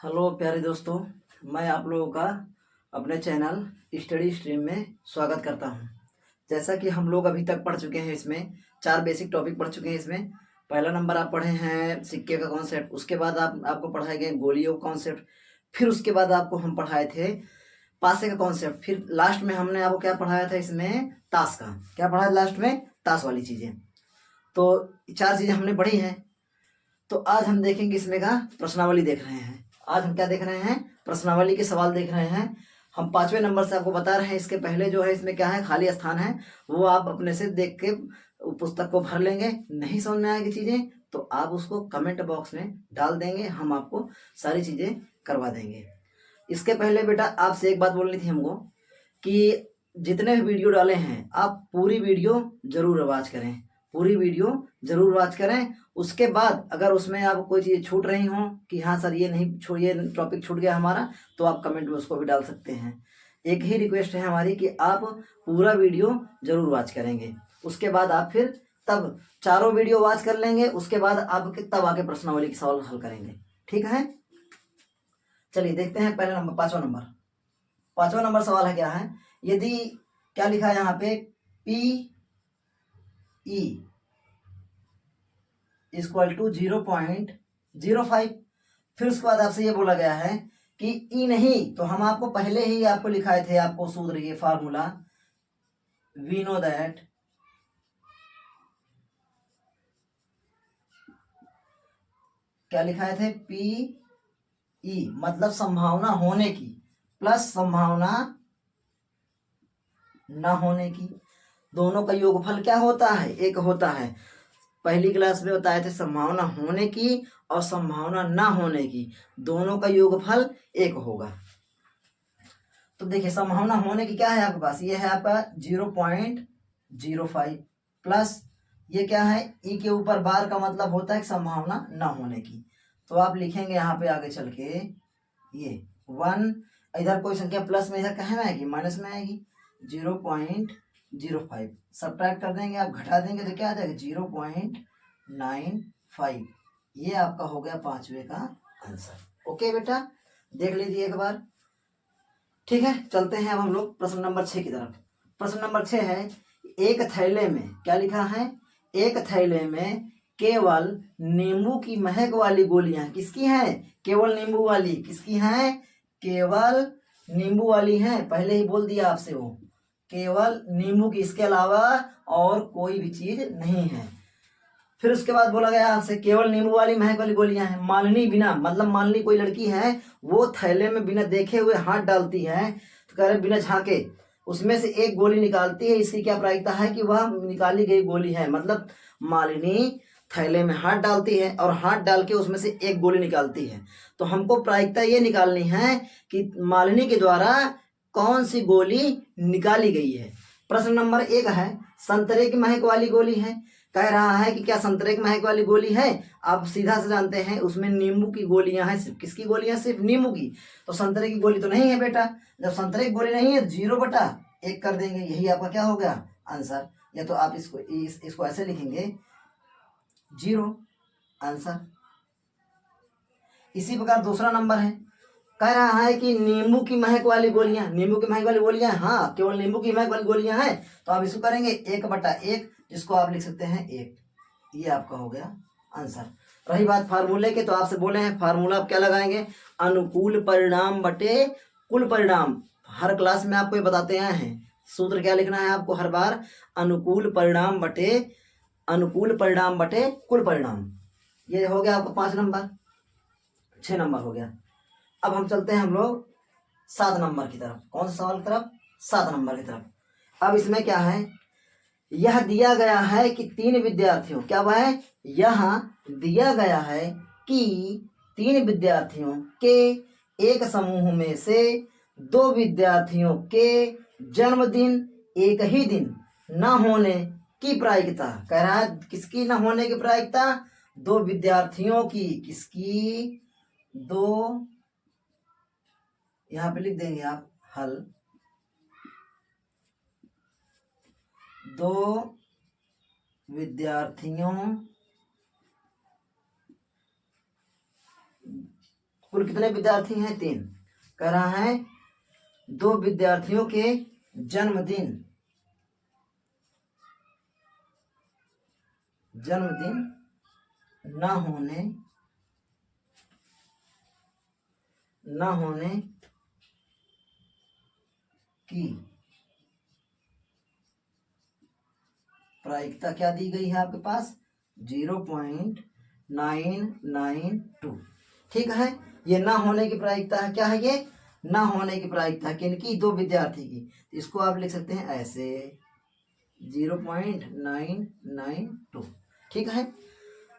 Hello प्यारे दोस्तों, मैं आप लोगों का अपने चैनल स्टडी स्ट्रीम में स्वागत करता हूं। जैसा कि हम लोग अभी तक पढ़ चुके हैं, इसमें 4 बेसिक टॉपिक पढ़ चुके हैं। इसमें पहला नंबर आप पढ़े हैं सिक्के का कॉन्सेप्ट, उसके बाद आपको पढ़ाए गए गोलियों का कॉन्सेप्ट, फिर उसके बाद आपको हम पढ़ाए थे पासे का कॉन्सेप्ट, फिर लास्ट में हमने आपको क्या पढ़ाया था, इसमें ताश का क्या पढ़ाया लास्ट में, ताश वाली चीज़ें। तो 4 चीज़ें हमने पढ़ी हैं। तो आज हम देखेंगे इसमें का प्रश्नावली देख रहे हैं। आज हम क्या देख रहे हैं, प्रश्नावली के सवाल देख रहे हैं। हम 5वें नंबर से आपको बता रहे हैं। इसके पहले जो है इसमें क्या है, खाली स्थान है, वो आप अपने से देख के पुस्तक को भर लेंगे। नहीं समझ में आएगी चीज़ें तो आप उसको कमेंट बॉक्स में डाल देंगे, हम आपको सारी चीज़ें करवा देंगे। इसके पहले बेटा आपसे एक बात बोलनी थी हमको कि जितने भी वीडियो डाले हैं आप पूरी वीडियो जरूर वॉच करें, पूरी वीडियो जरूर वॉच करें। उसके बाद अगर उसमें आप कोई चीज़ छूट रही हो कि हाँ सर ये नहीं छूट, ये टॉपिक छूट गया हमारा, तो आप कमेंट में उसको भी डाल सकते हैं। एक ही रिक्वेस्ट है हमारी कि आप पूरा वीडियो जरूर वॉच करेंगे। उसके बाद आप फिर तब चारों वीडियो वॉच कर लेंगे, उसके बाद आप तब आके प्रश्नावली के सवाल हल करेंगे। ठीक है, चलिए देखते हैं पहले नंबर, 5वां नंबर सवाल है क्या है, यदि क्या लिखा है यहाँ पे, पी ई इक्वल टू 0.05। फिर उसके बाद आपसे ये बोला गया है कि ई नहीं, तो हम आपको पहले ही आपको लिखाए थे, आपको सूत्र ये फार्मूला, वी नो दैट क्या लिखाए थे, पी ई मतलब संभावना होने की प्लस संभावना न होने की, दोनों का योगफल क्या होता है, एक होता है। पहली क्लास में बताए थे संभावना होने की और संभावना ना होने की, दोनों का योगफल एक होगा। तो देखिए संभावना होने की क्या है आपके पास, ये है आपका 0.05 प्लस ये क्या है, ई के ऊपर बार का मतलब होता है संभावना ना होने की। तो आप लिखेंगे यहाँ पे आगे चल के ये 1, इधर कोई संख्या प्लस में इधर कहाँ में आएगी, माइनस में आएगी। 0.05 सब्ट्रैक्ट कर देंगे, आप घटा देंगे तो क्या आ जाएगा 0.95। ये आपका हो गया 5वें का आंसर। ओके बेटा, देख लीजिए एक बार। ठीक है, चलते हैं अब हम लोग प्रश्न नंबर 6 की तरफ। प्रश्न नंबर 6 है, एक थैले में क्या लिखा है, एक थैले में केवल नींबू की महक वाली गोलियां किसकी हैं, केवल नींबू वाली किसकी हैं, केवल नींबू वाली हैं। पहले ही बोल दिया आपसे, वो केवल नींबू की, इसके अलावा और कोई भी चीज नहीं है। फिर उसके बाद बोला गया आपसे केवल नींबू वाली महक वाली गोलियां हैं। मालिनी बिना, मतलब मालिनी कोई लड़की है, वो थैले में बिना देखे हुए हाथ डालती है, तो कह रहे बिना झांके उसमें से एक गोली निकालती है। इसकी क्या प्रायिकता है कि वह निकाली गई गोली है, मतलब मालिनी थैले में हाथ डालती है और हाथ डाल के उसमें से एक गोली निकालती है। तो हमको प्रायिकता ये निकालनी है कि मालिनी के द्वारा कौन सी गोली निकाली गई है। प्रश्न नंबर 1 है, संतरे की महक वाली गोली है। कह रहा है कि क्या संतरे की महक वाली गोली है। आप सीधा से जानते हैं उसमें नींबू की गोलियां हैं, सिर्फ किसकी गोलियां, सिर्फ नींबू की। तो संतरे की गोली तो नहीं है बेटा। जब संतरे की गोली नहीं है तो 0/1 कर देंगे, यही आपका क्या हो गया आंसर। या तो आप इसको ऐसे लिखेंगे 0 आंसर। इसी प्रकार दूसरा नंबर है, कह रहा है कि नींबू की महक वाली गोलियां, नींबू की महक वाली गोलियां, हाँ केवल नींबू की महक वाली गोलियां हैं। तो आप इसको करेंगे 1/1, जिसको आप लिख सकते हैं 1। ये आपका हो गया आंसर। रही बात फार्मूले के, तो आपसे बोले हैं फार्मूला आप क्या लगाएंगे, अनुकूल परिणाम बटे कुल परिणाम। हर क्लास में आपको ये बताते आए हैं, सूत्र क्या लिखना है आपको हर बार, अनुकूल परिणाम बटे कुल परिणाम। ये हो गया आपका 5 नंबर, 6 नंबर हो गया। अब हम चलते हैं हम लोग 7 नंबर की तरफ। कौन सा सवाल की तरफ, 7 नंबर की तरफ। अब इसमें क्या है, यह दिया गया है कि 3 विद्यार्थियों, क्या वह है, यह दिया गया है कि 3 विद्यार्थियों के एक समूह में से 2 विद्यार्थियों के जन्मदिन एक ही दिन न होने की प्रायिकता। कह रहा है किसकी न होने की प्रायिकता, 2 विद्यार्थियों की, किसकी, 2, यहां पे लिख देंगे आप हल, 2 विद्यार्थियों कुल कितने विद्यार्थी हैं? 3। कह रहा है 2 विद्यार्थियों के जन्मदिन न होने की प्रायिकता क्या दी गई है आपके पास? 0.992। ठीक है, ये ना होने की प्रायिकता है। क्या है ये? ना होने की प्रायिकता किनकी? 2 विद्यार्थी की। इसको आप लिख सकते हैं ऐसे 0.992। ठीक है,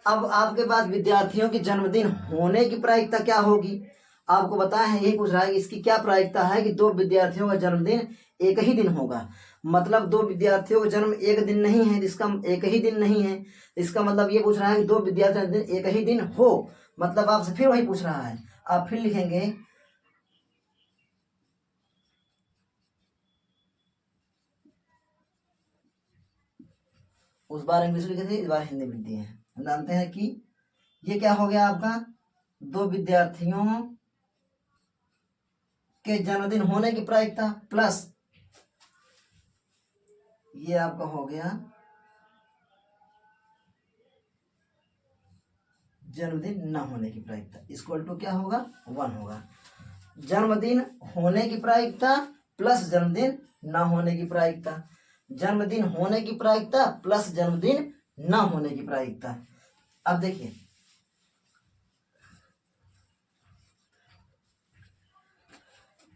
अब आपके पास विद्यार्थियों की जन्मदिन होने की प्रायिकता क्या होगी? आपको बताया है, यही पूछ रहा है इसकी क्या प्रायिकता है कि 2 विद्यार्थियों का जन्मदिन एक ही दिन होगा। मतलब 2 विद्यार्थियों का जन्म एक दिन नहीं है, इसका एक ही दिन नहीं है, इसका मतलब ये पूछ रहा है कि 2 विद्यार्थियों का दिन एक ही दिन हो। मतलब आपसे फिर वही पूछ रहा है, आप फिर लिखेंगे उस बार इंग्लिश लिखे थे, इस बार हिंदी लिख दिए हैं। हम जानते हैं कि ये क्या हो गया आपका? 2 विद्यार्थियों के जन्मदिन होने की प्रायिकता प्लस ये आपका हो गया जन्मदिन न होने की प्रायिकता, इक्वल टू क्या होगा? 1 होगा। जन्मदिन होने की प्रायिकता प्लस जन्मदिन न होने की प्रायिकता, जन्मदिन होने की प्रायिकता प्लस जन्मदिन न होने की प्रायिकता। अब देखिए,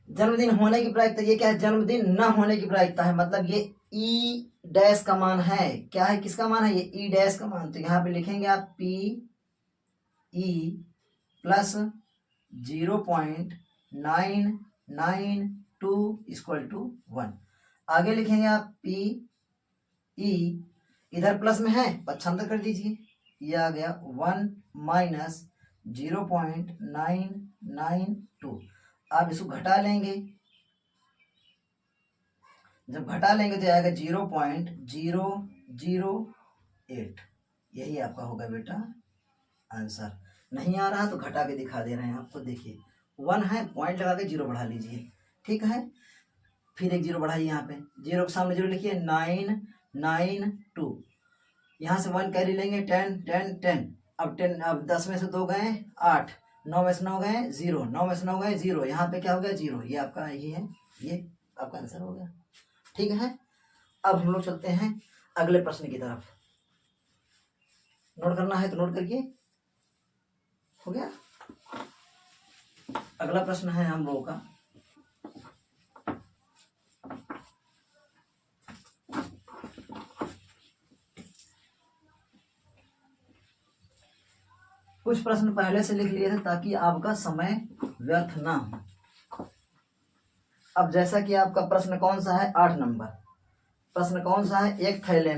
जन्मदिन होने की प्रायिकता ये क्या है? जन्मदिन न होने की प्रायिकता है। मतलब ये ई डैश का मान है। क्या है? किसका मान है? ये ई डैश का मान। तो यहाँ पे लिखेंगे आप P E plus 0.992 equal to 1। आगे लिखेंगे आप पी ई, इधर प्लस में है, पक्षांतर कर दीजिए, ये आ गया 1 माइनस 0.992। आप इसको घटा लेंगे, जब घटा लेंगे तो आएगा 0.008। यही आपका होगा बेटा आंसर। नहीं आ रहा तो घटा के दिखा दे रहे हैं आपको। देखिए 1 है, पॉइंट लगा के 0 बढ़ा लीजिए। ठीक है, फिर एक 0 बढ़ाइए, यहाँ पे 0 के सामने 0 लिखिए, 992। यहाँ से 1 कैरी लेंगे, 10 10 10। अब 10, अब 10 में से 2 गए 8, 9 में से 9 गए 0, 9 में से 9 गए 0। यहाँ पे क्या हो गया? 0। ये आपका यही है, ये आपका आंसर हो गया। ठीक है, अब हम लोग चलते हैं अगले प्रश्न की तरफ। नोट करना है तो नोट करिए। हो गया, अगला प्रश्न है हम लोगों का, कुछ प्रश्न पहले से लिख लिए थे ताकि आपका समय व्यर्थ ना हो। अब जैसा कि आपका प्रश्न कौन सा है? 8 नंबर प्रश्न कौन सा है? एक थैले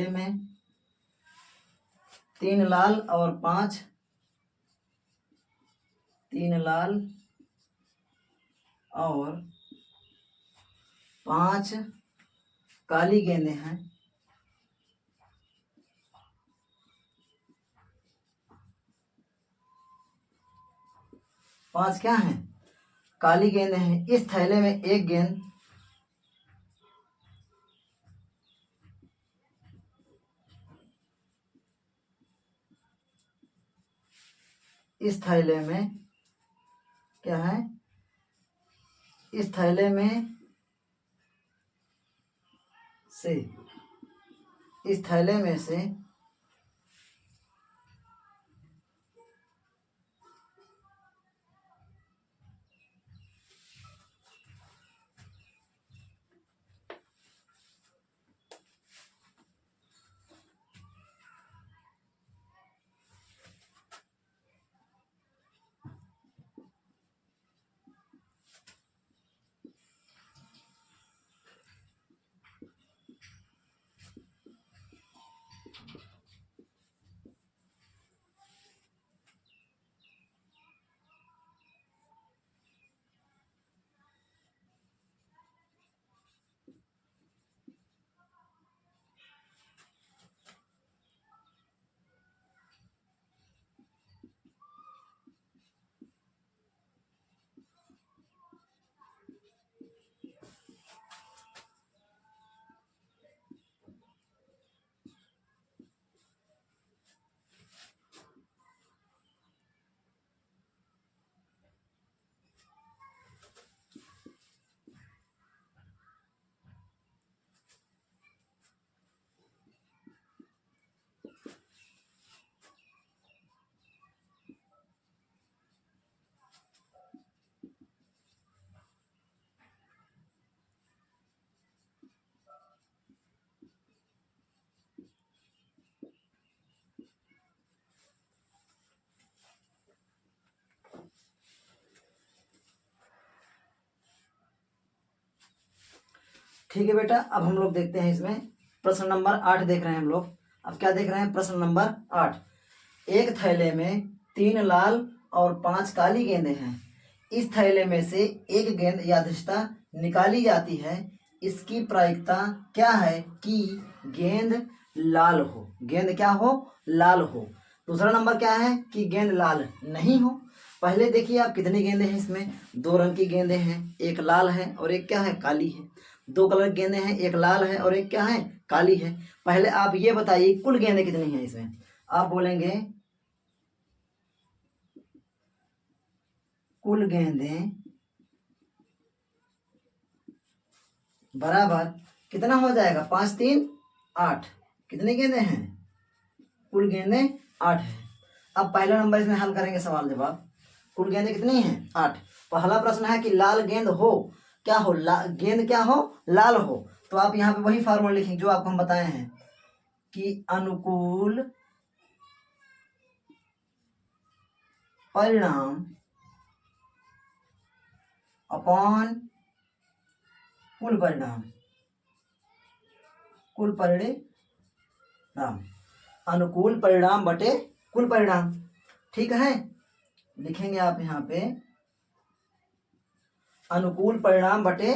में 3 लाल और 5 काली गेंदें हैं। 5 क्या हैं? काली गेंदें हैं। इस थैले में एक गेंद इस थैले में क्या है? इस थैले में से ठीक है बेटा, अब हम लोग देखते हैं इसमें प्रश्न नंबर 8 देख रहे हैं हम लोग। अब क्या देख रहे हैं? प्रश्न नंबर 8। एक थैले में 3 लाल और 5 काली गेंदें हैं। इस थैले में से एक गेंद यादृच्छिकता निकाली जाती है। इसकी प्रायिकता क्या है कि गेंद लाल हो? गेंद क्या हो? लाल हो। दूसरा नंबर क्या है कि गेंद लाल नहीं हो। पहले देखिए आप कितनी गेंदें हैं इसमें? 2 रंग की गेंदें हैं, एक लाल है और एक क्या है? काली है। 2 कलर की गेंदें हैं, एक लाल है और एक क्या है? काली है। पहले आप ये बताइए कुल गेंदें कितनी हैं इसमें? आप बोलेंगे कुल गेंदें बराबर कितना हो जाएगा? 5 3 8। कितनी गेंदें हैं? कुल गेंदें 8 है। अब पहला नंबर इसमें हल करेंगे सवाल जवाब। कुल गेंदें कितनी हैं? 8। पहला प्रश्न है कि लाल गेंद हो, क्या हो? गेंद क्या हो? लाल हो। तो आप यहाँ पे वही फार्मूला लिखेंगे जो आपको हम बताए हैं कि अनुकूल परिणाम अपॉन कुल परिणाम। कुल परिणाम, अनुकूल परिणाम बटे कुल परिणाम। ठीक है, लिखेंगे आप यहाँ पे अनुकूल परिणाम बटे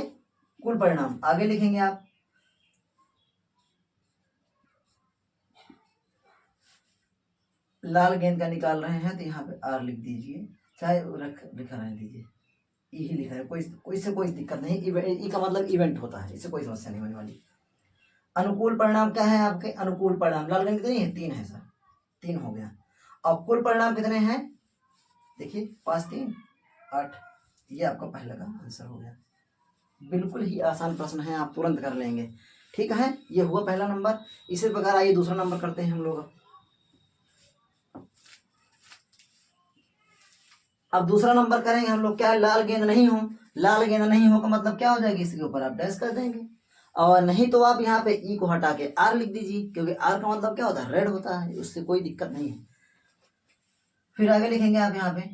कुल परिणाम। आगे लिखेंगे आप लाल गेंद का निकाल रहे हैं तो यहाँ पे आर लिख दीजिए, चाहे लिखा रहने दीजिए, ई ही लिखा है, कोई से कोई दिक्कत नहीं। ई का मतलब इवेंट होता है, इससे कोई समस्या नहीं होने वाली। अनुकूल परिणाम क्या है आपके? अनुकूल परिणाम लाल गेंद कितनी है? 3 है सर, 3 हो गया। अब कुल परिणाम कितने हैं? देखिए 5 3 8। ये आपका पहले का आंसर हो गया। बिल्कुल ही आसान प्रश्न है, आप तुरंत कर लेंगे। ठीक है, ये हुआ पहला नंबर। इसी प्रकार आइए दूसरा नंबर करते हैं हम लोग। अब दूसरा नंबर करेंगे हम लोग, क्या है? लाल गेंद नहीं हो। लाल गेंद नहीं हो का मतलब क्या हो जाएगी? इसके ऊपर आप डैश कर देंगे, और नहीं तो आप यहाँ पे ई को हटा के आर लिख दीजिए, क्योंकि आर का मतलब क्या होता है? रेड होता है, उससे कोई दिक्कत नहीं है। फिर आगे लिखेंगे आप यहाँ पे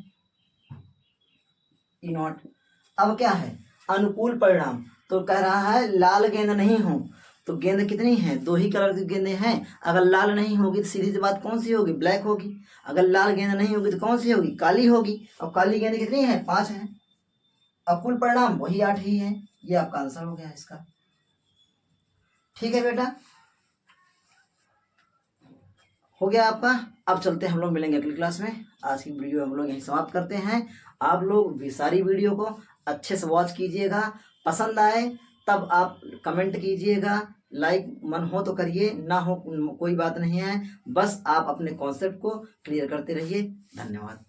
ई नॉट। अब क्या है? अनुकूल परिणाम, तो कह रहा है लाल गेंद नहीं हो, तो गेंद कितनी है? 2 ही कलर की गेंदें हैं। अगर लाल नहीं होगी तो सीधी सी बात कौन सी होगी? ब्लैक होगी। अगर लाल गेंद नहीं होगी तो कौन सी होगी? काली होगी। और काली गेंद कितनी है? 5 है। अब कुल परिणाम वही 8 ही है। ये आपका आंसर हो गया इसका। ठीक है बेटा, हो गया आपका। अब चलते हैं, हम लोग मिलेंगे अगली क्लास में। आज की वीडियो हम लोग यहीं समाप्त करते हैं। आप लोग भी सारी वीडियो को अच्छे से वॉच कीजिएगा। पसंद आए तब आप कमेंट कीजिएगा, लाइक मन हो तो करिए, ना हो कोई बात नहीं है। बस आप अपने कॉन्सेप्ट को क्लियर करते रहिए। धन्यवाद।